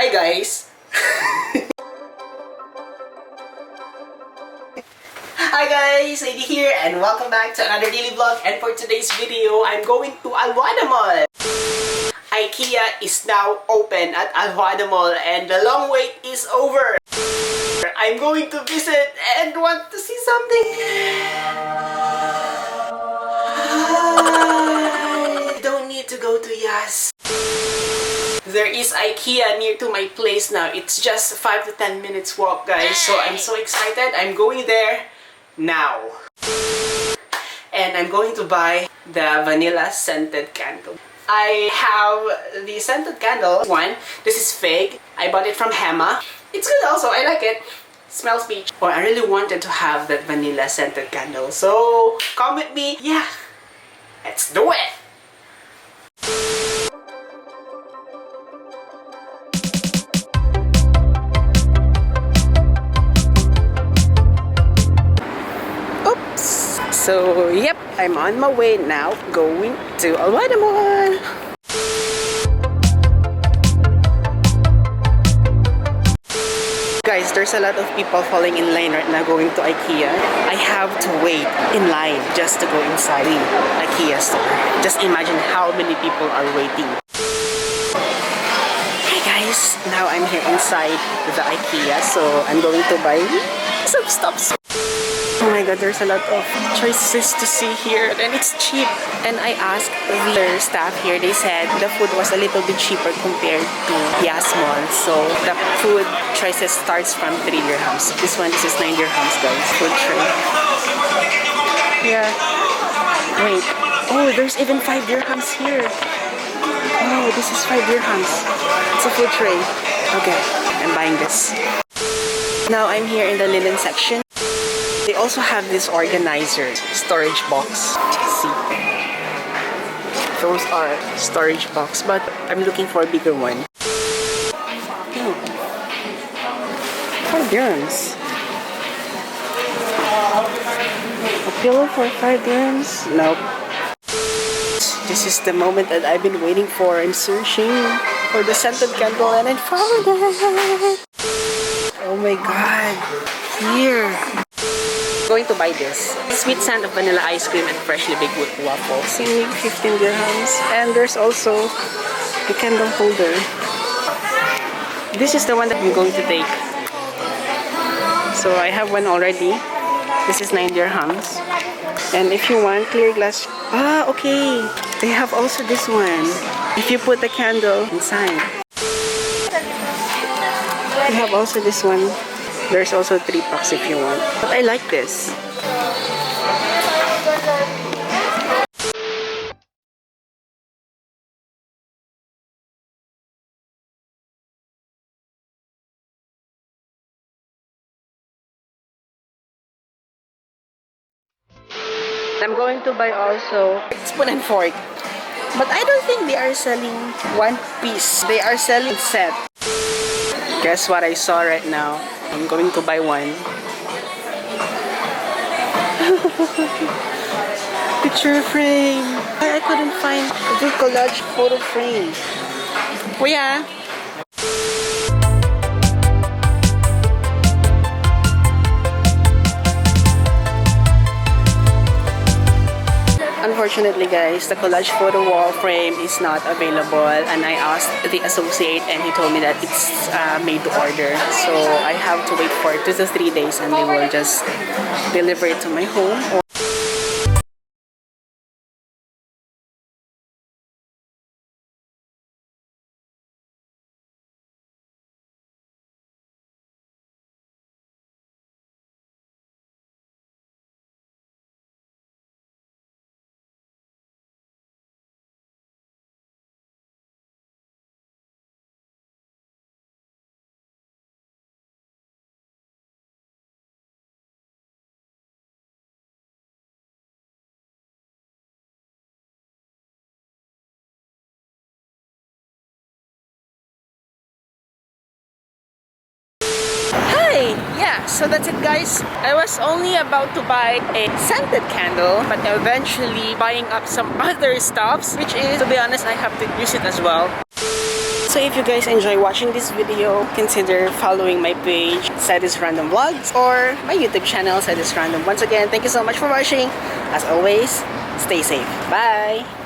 Hi guys! Hi guys! Ceddy here and welcome back to another daily vlog, and for today's video, I'm going to Alwahda Mall. Ikea is now open at Alwahda Mall and the long wait is over. I'm going to visit and want to see something. I don't need to go to Yas. There is Ikea near to my place now. It's just 5 to 10 minutes walk, guys. So I'm so excited. I'm going there now. And I'm going to buy the vanilla scented candle. I have the scented candle one. This is fake. I bought it from Hahaha. It's good also. I like it. Smells peach. Oh, I really wanted to have that vanilla scented candle. So come with me. Yeah. Let's do it. So, yep, I'm on my way now, going to Alwahda Mall. Guys, there's a lot of people falling in line right now going to Ikea. I have to wait in line just to go inside the Ikea store. Just imagine how many people are waiting. Hey guys, now I'm here inside the Ikea, so I'm going to buy some stuff. Oh my god, there's a lot of choices to see here and it's cheap. And I asked their staff here, they said the food was a little bit cheaper compared to Yas Mall. So the food choices starts from 3 dirhams. This is 9 dirhams, guys. Food tray. Yeah. Wait. Oh, there's even 5 dirhams here. Oh, this is 5 dirhams. It's a food tray. Okay, I'm buying this. Now I'm here in the linen section. They also have this organizer storage box. See, those are storage box, but I'm looking for a bigger one. Oh, 5 dirhams. A pillow for 5 dirhams? Nope. This is the moment that I've been waiting for. I'm searching for the scented candle and I found it. Oh my god! Here. Going to buy this sweet scent of vanilla ice cream and freshly baked with waffles. See, 15 dirhams. And there's also a candle holder. This is the one that I'm going to take. So I have one already. This is 9 dirhams. And if you want clear glass, okay. They have also this one. If you put the candle inside. They have also this one. There's also 3 packs if you want. But I like this. I'm going to buy also spoon and fork. But I don't think they are selling one piece. They are selling set. Guess what I saw right now? I'm going to buy one. Picture frame. I couldn't find a good collage photo frame. Kuya! Unfortunately guys, the collage photo wall frame is not available, and I asked the associate and he told me that it's made to order. So I have to wait for 2 to 3 days and they will just deliver it to my home. Yeah, so that's it guys. I was only about to buy a scented candle, but eventually buying up some other stuffs, which is, to be honest, I have to use it as well. So if you guys enjoy watching this video, consider following my page, Ceddy's Random Vlogs, or my YouTube channel, Ceddy's Random. Once again, thank you so much for watching. As always, stay safe. Bye!